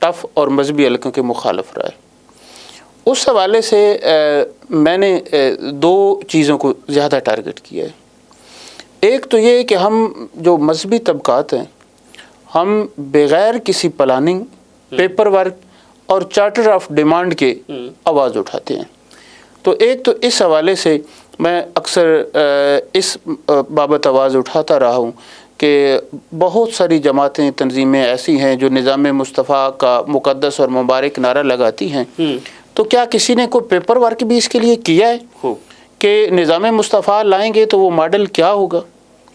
ٹف اور مذہبی حلقوں کے مخالف رہا ہے۔ اس حوالے سے میں نے دو چیزوں کو زیادہ ٹارگٹ کیا ہے۔ ایک تو یہ کہ ہم جو مذہبی طبقات ہیں ہم بغیر کسی پلاننگ، پیپر ورک اور چارٹر آف ڈیمانڈ کے آواز اٹھاتے ہیں۔ تو ایک تو اس حوالے سے میں اکثر اس بابت آواز اٹھاتا رہا ہوں کہ بہت ساری جماعتیں، تنظیمیں ایسی ہیں جو نظام مصطفیٰ کا مقدس اور مبارک نعرہ لگاتی ہیں، تو کیا کسی نے کوئی پیپر ورک بھی اس کے لیے کیا ہے کہ نظام مصطفیٰ لائیں گے تو وہ ماڈل کیا ہوگا؟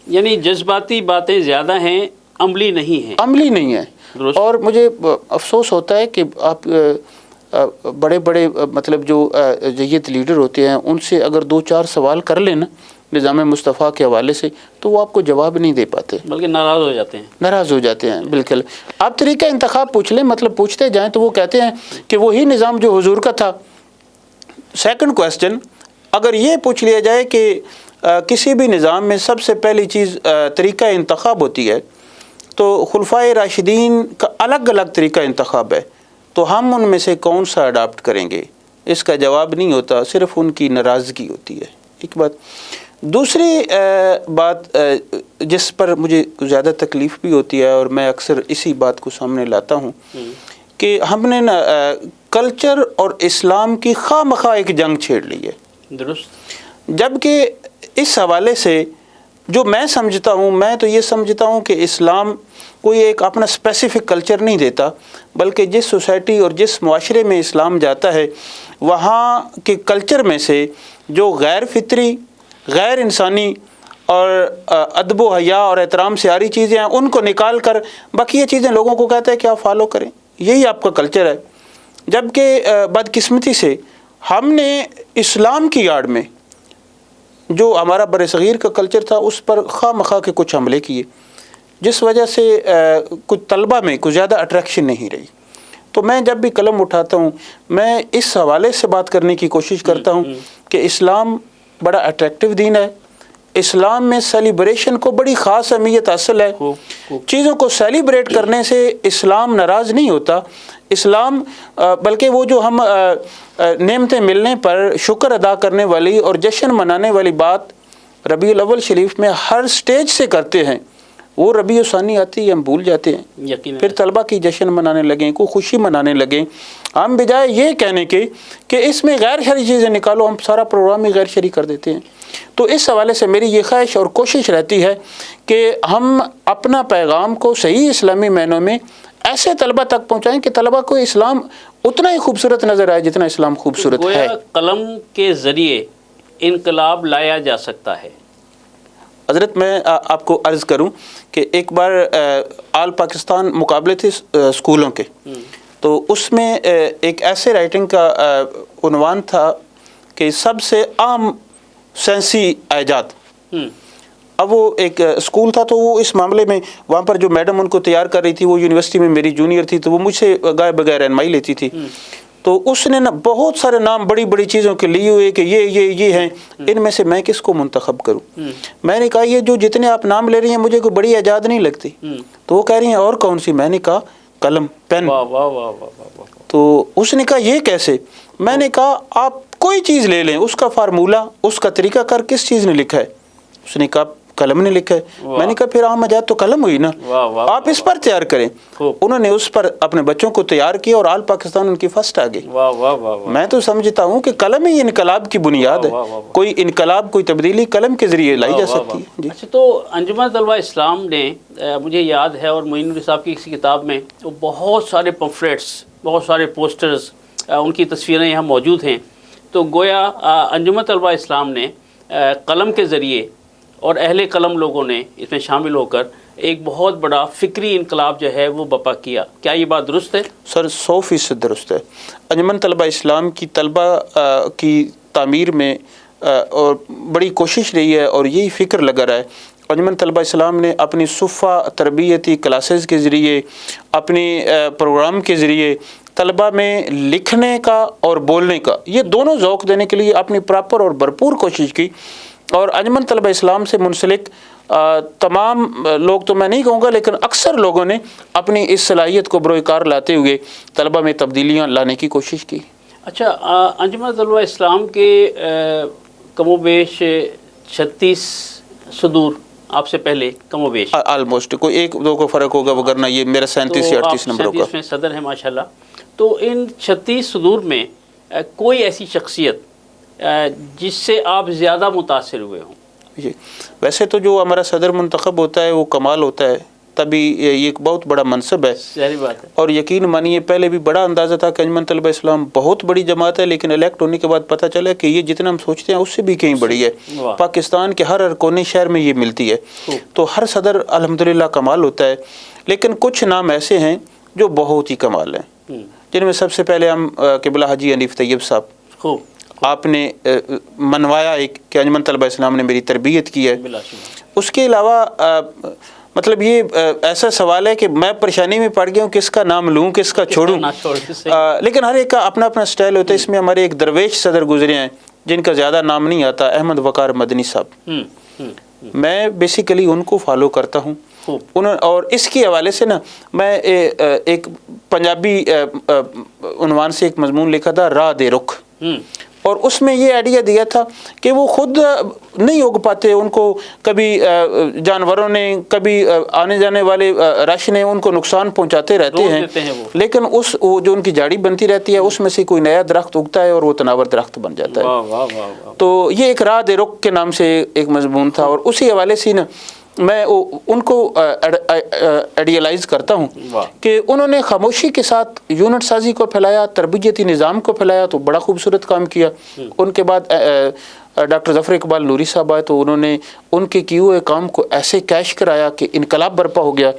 یعنی جذباتی باتیں زیادہ ہیں، عملی نہیں ہیں۔ عملی نہیں ہے۔ اور مجھے افسوس ہوتا ہے کہ آپ بڑے بڑے مطلب جو جیت لیڈر ہوتے ہیں ان سے اگر 2-4 سوال کر لیں نا نظام مصطفیٰ کے حوالے سے تو وہ آپ کو جواب نہیں دے پاتے، بلکہ ناراض ہو جاتے ہیں۔ بالکل، آپ طریقہ انتخاب پوچھ لیں، مطلب پوچھتے جائیں تو وہ کہتے ہیں کہ وہی نظام جو حضور کا تھا۔ سیکنڈ کویسچن اگر یہ پوچھ لیا جائے کہ کسی بھی نظام میں سب سے پہلی چیز طریقہ انتخاب ہوتی ہے تو خلفائے راشدین کا الگ الگ طریقہ انتخاب ہے، تو ہم ان میں سے کون سا اڈاپٹ کریں گے؟ اس کا جواب نہیں ہوتا، صرف ان کی ناراضگی ہوتی ہے۔ ایک بات۔ دوسری بات جس پر مجھے زیادہ تکلیف بھی ہوتی ہے اور میں اکثر اسی بات کو سامنے لاتا ہوں کہ ہم نے نا کلچر اور اسلام کی خواہ مخواہ ایک جنگ چھیڑ لی ہے۔ درست۔ جبکہ اس حوالے سے جو میں سمجھتا ہوں، میں تو یہ سمجھتا ہوں کہ اسلام کوئی ایک اپنا اسپیسیفک کلچر نہیں دیتا، بلکہ جس سوسائٹی اور جس معاشرے میں اسلام جاتا ہے وہاں کے کلچر میں سے جو غیر فطری، غیر انسانی اور ادب و حیا اور احترام سے آری چیزیں ہیں ان کو نکال کر باقی یہ چیزیں لوگوں کو کہتا ہے کہ آپ فالو کریں، یہی آپ کا کلچر ہے۔ جبکہ بدقسمتی سے ہم نے اسلام کی آڑ میں جو ہمارا برصغیر کا کلچر تھا اس پر خواہ مخواہ کے کچھ حملے کیے، جس وجہ سے کچھ طلبہ میں کچھ زیادہ اٹریکشن نہیں رہی۔ تو میں جب بھی قلم اٹھاتا ہوں میں اس حوالے سے بات کرنے کی کوشش کرتا ہوں کہ اسلام بڑا اٹریکٹیو دین ہے، اسلام میں سیلیبریشن کو بڑی خاص اہمیت حاصل ہے، چیزوں کو سیلیبریٹ کرنے سے اسلام ناراض نہیں ہوتا، اسلام بلکہ وہ جو ہم نعمتیں ملنے پر شکر ادا کرنے والی اور جشن منانے والی بات ربیع الاول شریف میں ہر سٹیج سے کرتے ہیں، وہ ربیع ثانی آتی ہے ہم بھول جاتے ہیں، پھر طلبہ کی جشن منانے لگیں، کوئی خوشی منانے لگیں، ہم بجائے یہ کہنے کے کہ اس میں غیر شرعی چیزیں نکالو ہم سارا پروگرام ہی غیر شرعی کر دیتے ہیں۔ تو اس حوالے سے میری یہ خواہش اور کوشش رہتی ہے کہ ہم اپنا پیغام کو صحیح اسلامی معنوں میں ایسے طلبہ تک پہنچائیں کہ طلبہ کو اسلام اتنا ہی خوبصورت نظر آئے جتنا اسلام خوبصورت ہے۔ قلم کے ذریعے انقلاب لایا جا سکتا ہے۔ حضرت میں آپ کو عرض کروں کہ ایک بار آل پاکستان مقابلے تھے اسکولوں کے، تو اس میں ایک ایسے رائٹنگ کا عنوان تھا کہ سب سے عام سائنسی ایجاد۔ اب وہ ایک اسکول تھا تو وہ اس معاملے میں وہاں پر جو میڈم ان کو تیار کر رہی تھی وہ یونیورسٹی میں میری جونیئر تھی تو وہ مجھ سے گائے بغیر رہنمائی لیتی تھی، تو اس نے نا بہت سارے نام بڑی بڑی چیزوں کے لیے ہوئے کہ یہ ہیں، ان میں سے میں کس کو منتخب کروں؟ میں نے کہا یہ جو جتنے آپ نام لے رہی ہیں مجھے کوئی بڑی ایجاد نہیں لگتی، تو وہ کہہ رہی ہیں اور کون سی؟ میں نے کہا قلم، پین۔ تو اس نے کہا یہ کیسے؟ میں نے کہا آپ کوئی چیز لے لیں، اس کا فارمولہ، اس کا طریقہ کار کس چیز نے لکھا ہے؟ اس نے کہا قلم نے لکھا ہے۔ میں نے کہا پھر عام ایجاد تو قلم ہوئی نا، آپ اس پر تیار کریں۔ انہوں نے اس پر اپنے بچوں کو تیار کیا اور آل پاکستان ان کی فرسٹ آ گئی۔ میں تو سمجھتا ہوں کہ قلم ہی انقلاب کی بنیاد ہے، کوئی انقلاب کوئی تبدیلی قلم کے ذریعے لائی جا سکتی ہے۔ اچھا، تو انجمن طلبہ اسلام نے مجھے یاد ہے اور معین الدین صاحب کی کسی کتاب میں وہ بہت سارے پمفلیٹس، بہت سارے پوسٹرز، ان کی تصویریں یہاں موجود ہیں، تو گویا انجمن طلبہ اسلام نے قلم کے ذریعے اور اہل قلم لوگوں نے اس میں شامل ہو کر ایک بہت بڑا فکری انقلاب جو ہے وہ برپا کیا۔ کیا یہ بات درست ہے؟ سر 100% درست ہے۔ انجمن طلبہ اسلام کی طلبہ کی تعمیر میں اور بڑی کوشش رہی ہے اور یہی فکر لگا رہا ہے۔ انجمن طلبہ اسلام نے اپنی صفہ تربیتی کلاسز کے ذریعے، اپنی پروگرام کے ذریعے طلبہ میں لکھنے کا اور بولنے کا یہ دونوں ذوق دینے کے لیے اپنی پراپر اور بھرپور کوشش کی اور انجمن طلبہ اسلام سے منسلک تمام لوگ تو میں نہیں کہوں گا لیکن اکثر لوگوں نے اپنی اس صلاحیت کو بروئے کار لاتے ہوئے طلبہ میں تبدیلیاں لانے کی کوشش کی۔ اچھا، انجمن طلبہ اسلام کے کم و بیش 36 صدور آپ سے پہلے کم و بیش آلموسٹ کوئی 1-2 کا فرق ہوگا، وگرنہ یہ میرا 37 یا 38 نمبر ہوگا۔ 37 میں صدر ہیں ماشاءاللہ۔ تو ان 36 صدور میں کوئی ایسی شخصیت جس سے آپ زیادہ متاثر ہوئے ہوں؟ جی، ویسے تو جو ہمارا صدر منتخب ہوتا ہے وہ کمال ہوتا ہے، تبھی یہ ایک بہت بڑا منصب ہے۔ ظاہری بات ہے، اور یقین مانیے پہلے بھی بڑا اندازہ تھا کہ انجمن طلبہ اسلام بہت بڑی جماعت ہے، لیکن الیکٹ ہونے کے بعد پتہ چلا کہ یہ جتنا ہم سوچتے ہیں اس سے بھی کہیں بڑی ہے۔ پاکستان کے ہر کونے شہر میں یہ ملتی ہے، تو ہر صدر الحمدللہ کمال ہوتا ہے، لیکن کچھ نام ایسے ہیں جو بہت ہی کمال ہیں، جن میں سب سے پہلے ہم قبلہ حاجی حنیف طیب صاحب، آپ نے منوایا ایک کہ انجمن طلبہ اسلام نے میری تربیت کی ہے۔ اس کے علاوہ مطلب یہ ایسا سوال ہے کہ میں پریشانی میں پڑ گیا ہوں کس کا نام لوں کس کا چھوڑوں، لیکن ہر ایک کا اپنا اپنا سٹائل ہوتا ہے۔ اس میں ہمارے ایک درویش صدر گزرے ہیں جن کا زیادہ نام نہیں آتا، احمد وقار مدنی صاحب، میں بیسیکلی ان کو فالو کرتا ہوں، اور اس کے حوالے سے نا میں ایک پنجابی عنوان سے ایک مضمون لکھا تھا، راہ دے رخ، اور اس میں یہ آئیڈیا دیا تھا کہ وہ خود نہیں اگ پاتے، ان کو کبھی جانوروں نے، کبھی آنے جانے والے رش نے ان کو نقصان پہنچاتے رہتے ہیں، لیکن اس جو ان کی جاڑی بنتی رہتی ہے اس میں سے کوئی نیا درخت اگتا ہے اور وہ تناور درخت بن جاتا ہے۔ تو یہ ایک راہ دے رخ کے نام سے ایک مضمون تھا، اور اسی حوالے سے نا میں ان کو آئیڈیالائز کرتا ہوں کہ انہوں نے خاموشی کے ساتھ یونٹ سازی کو پھیلایا، تربیتی نظام کو پھیلایا، تو بڑا خوبصورت کام کیا۔ ان کے بعد ڈاکٹر ظفر اقبال نوری صاحب آئے تو انہوں نے ان کے کیے ہوئے کام کو ایسے کیش کرایا کہ انقلاب برپا ہو گیا۔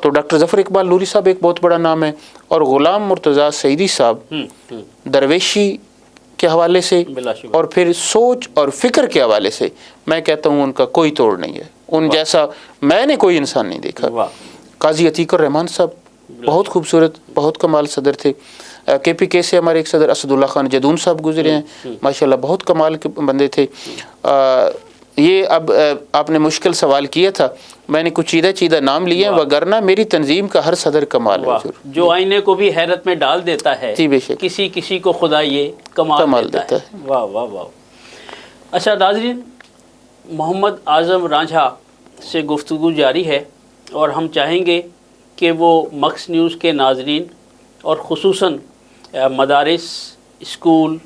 تو ڈاکٹر ظفر اقبال نوری صاحب ایک بہت بڑا نام ہے، اور غلام مرتضیٰ سعیدی صاحب درویشی کے حوالے سے اور پھر سوچ اور فکر کے حوالے سے میں کہتا ہوں ان کا کوئی توڑ نہیں ہے، ان جیسا میں نے کوئی انسان نہیں دیکھا۔ قاضی عتیق الرحمان صاحب بہت خوبصورت، بہت کمال صدر تھے۔ کے پی کے سے ہمارے ایک صدر اسد اللہ خان جدون صاحب گزرے ہیں، ماشاءاللہ بہت کمال کے بندے تھے۔ یہ اب آپ نے مشکل سوال کیا تھا، میں نے کچھ چیدہ نام لیے ہیں، وگرنہ میری تنظیم کا ہر صدر کمال ہے، جو آئینے کو بھی حیرت میں ڈال دیتا ہے، جی بے شک، کسی کو خدا یہ کمال دیتا ہے۔ واہ واہ واہ۔ اچھا ناظرین، محمد اعظم رانجھا سے گفتگو جاری ہے، اور ہم چاہیں گے کہ وہ مکس نیوز کے ناظرین اور خصوصاً مدارس، اسکول،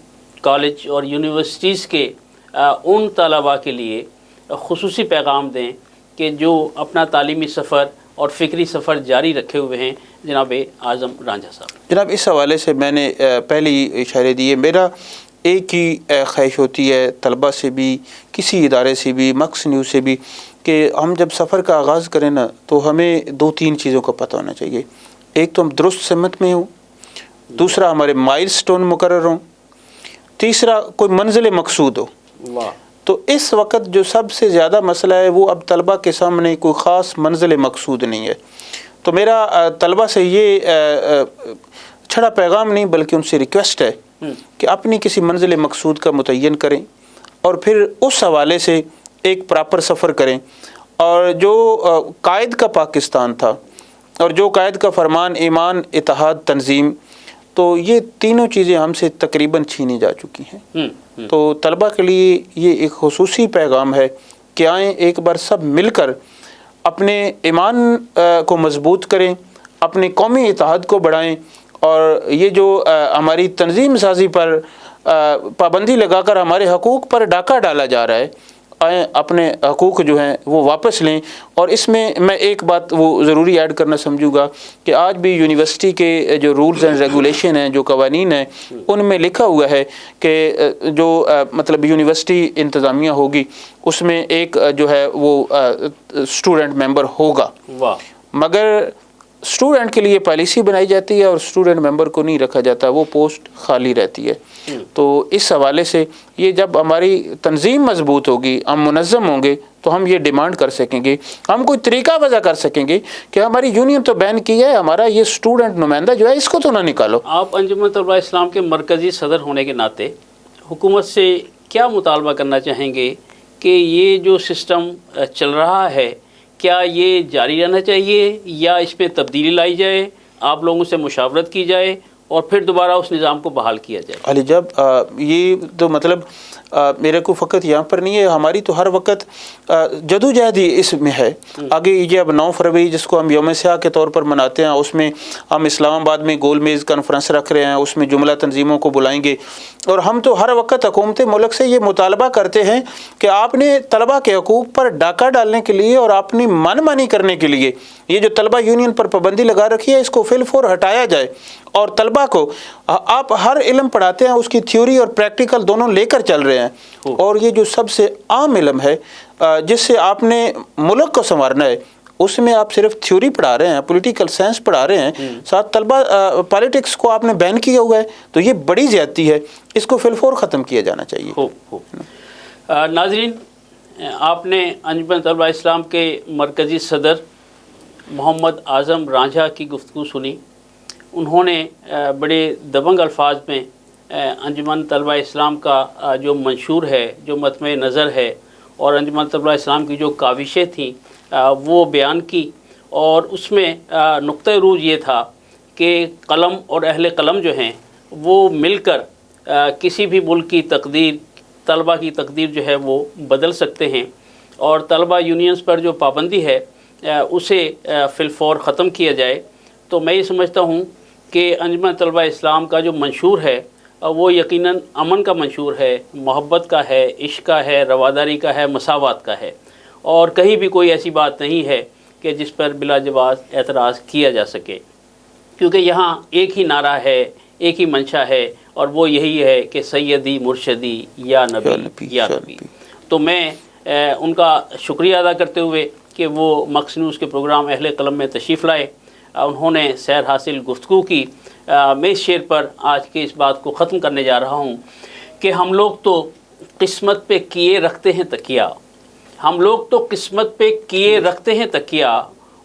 کالج اور یونیورسٹیز کے ان طلباء کے لیے خصوصی پیغام دیں کہ جو اپنا تعلیمی سفر اور فکری سفر جاری رکھے ہوئے ہیں۔ جناب اعظم رانجھا صاحب، جناب اس حوالے سے میں نے پہلے ہی اشارے دیے، میرا ایک ہی خواہش ہوتی ہے طلباء سے بھی، کسی ادارے سے بھی، مکس نیوز سے بھی، کہ ہم جب سفر کا آغاز کریں نا تو ہمیں 2-3 چیزوں کا پتہ ہونا چاہیے۔ ایک تو ہم درست سمت میں ہوں، دوسرا ہمارے مائل سٹون مقرر ہوں، تیسرا کوئی منزل مقصود ہو۔ تو اس وقت جو سب سے زیادہ مسئلہ ہے وہ اب طلباء کے سامنے کوئی خاص منزل مقصود نہیں ہے۔ تو میرا طلباء سے یہ چھڑا پیغام نہیں بلکہ ان سے ریکویسٹ ہے کہ اپنی کسی منزل مقصود کا متعین کریں، اور پھر اس حوالے سے ایک پراپر سفر کریں۔ اور جو قائد کا پاکستان تھا، اور جو قائد کا فرمان ایمان، اتحاد، تنظیم، تو یہ تینوں چیزیں ہم سے تقریباً چھینی جا چکی ہیں۔ تو طلباء کے لیے یہ ایک خصوصی پیغام ہے کہ آئیں ایک بار سب مل کر اپنے ایمان کو مضبوط کریں، اپنے قومی اتحاد کو بڑھائیں، اور یہ جو ہماری تنظیم سازی پر پابندی لگا کر ہمارے حقوق پر ڈاکہ ڈالا جا رہا ہے، آئیں اپنے حقوق جو ہیں وہ واپس لیں۔ اور اس میں میں ایک بات وہ ضروری ایڈ کرنا سمجھوں گا کہ آج بھی یونیورسٹی کے جو رولز اینڈ ریگولیشن ہیں، جو قوانین ہیں، ان میں لکھا ہوا ہے کہ جو مطلب یونیورسٹی انتظامیہ ہوگی اس میں ایک جو ہے وہ اسٹوڈنٹ ممبر ہوگا، مگر اسٹوڈنٹ کے لیے پالیسی بنائی جاتی ہے اور اسٹوڈنٹ ممبر کو نہیں رکھا جاتا، وہ پوسٹ خالی رہتی ہے۔ تو اس حوالے سے یہ جب ہماری تنظیم مضبوط ہوگی، ہم منظم ہوں گے، تو ہم یہ ڈیمانڈ کر سکیں گے، ہم کوئی طریقہ وضع کر سکیں گے کہ ہماری یونین تو بین کی ہے، ہمارا یہ اسٹوڈنٹ نمائندہ جو ہے اس کو تو نہ نکالو۔ آپ انجمن طلباء اسلام کے مرکزی صدر ہونے کے ناطے حکومت سے کیا مطالبہ کرنا چاہیں گے کہ یہ جو سسٹم چل رہا ہے کیا یہ جاری رہنا چاہیے یا اس میں تبدیلی لائی جائے, آپ لوگوں سے مشاورت کی جائے اور پھر دوبارہ اس نظام کو بحال کیا جائے؟ علی جب یہ تو مطلب میرے کو فقط یہاں پر نہیں ہے, ہماری تو ہر وقت جدوجہد ہی اس میں ہے. آگے یہ اب 9 فروری جس کو ہم یوم سیاہ کے طور پر مناتے ہیں, اس میں ہم اسلام آباد میں گول میز کانفرنس رکھ رہے ہیں, اس میں جملہ تنظیموں کو بلائیں گے, اور ہم تو ہر وقت حکومت ملک سے یہ مطالبہ کرتے ہیں کہ آپ نے طلبہ کے حقوق پر ڈاکہ ڈالنے کے لیے اور اپنی من مانی کرنے کے لیے یہ جو طلبہ یونین پر پابندی لگا رکھی ہے اس کو فی الفور ہٹایا جائے, اور طلبہ کو آپ ہر علم پڑھاتے ہیں اس کی تھیوری اور پریکٹیکل دونوں لے کر چل رہے ہیں, اور یہ جو سب سے عام علم ہے جس سے آپ نے ملک کو سنوارنا ہے اس میں آپ صرف تھیوری پڑھا رہے ہیں, پولیٹیکل سائنس پڑھا رہے ہیں, ساتھ طلبہ پالیٹکس کو آپ نے بین کیا ہوا ہے, تو یہ بڑی زیادتی ہے, اس کو فی الفور ختم کیا جانا چاہیے. ناظرین, آپ نے انجمن طلبہ اسلام کے مرکزی صدر محمد اعظم رانجھا کی گفتگو سنی. انہوں نے بڑے دبنگ الفاظ میں انجمن طلبہ اسلام کا جو منشور ہے, جو مطمع نظر ہے, اور انجمن طلبہ اسلام کی جو کاوشیں تھیں وہ بیان کی, اور اس میں نقطہ عروج یہ تھا کہ قلم اور اہل قلم جو ہیں وہ مل کر کسی بھی ملک کی تقدیر, طلبہ کی تقدیر جو ہے وہ بدل سکتے ہیں, اور طلبہ یونینز پر جو پابندی ہے اسے فی الفور ختم کیا جائے. تو میں یہ سمجھتا ہوں کہ انجمن طلبہ اسلام کا جو منشور ہے وہ یقیناً امن کا منشور ہے, محبت کا ہے, عشق کا ہے, رواداری کا ہے, مساوات کا ہے, اور کہیں بھی کوئی ایسی بات نہیں ہے کہ جس پر بلا جواز اعتراض کیا جا سکے, کیونکہ یہاں ایک ہی نعرہ ہے, ایک ہی منشا ہے, اور وہ یہی ہے کہ سیدی مرشدی یا نبی یا نبی. تو میں ان کا شکریہ ادا کرتے ہوئے کہ وہ مخصوص کے پروگرام اہل قلم میں تشریف لائے, انہوں نے سیر حاصل گفتگو کی, میں اس شعر پر آج کے اس بات کو ختم کرنے جا رہا ہوں کہ ہم لوگ تو قسمت پہ کیے رکھتے ہیں تکیہ, ہم لوگ تو قسمت پہ کیے رکھتے ہیں تکیہ,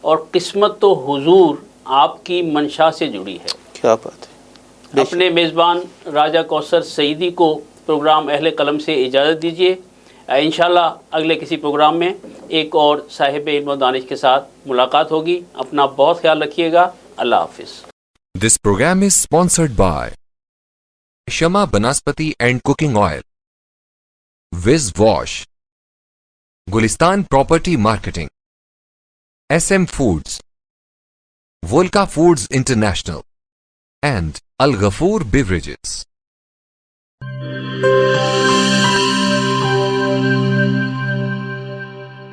اور قسمت تو حضور آپ کی منشا سے جڑی ہے. کیا بات ہے. اپنے میزبان راجہ کوثر سعیدی کو پروگرام اہل قلم سے اجازت دیجیے. انشاءاللہ اگلے کسی پروگرام میں ایک اور صاحب علم و دانش کے ساتھ ملاقات ہوگی. اپنا بہت خیال رکھیے گا. اللہ حافظ. This program is sponsored by Shama Banaspati and Cooking Oil, Viz Wash, Gulistan Property Marketing, SM Foods, Volca Foods International, and Al Ghafoor Beverages.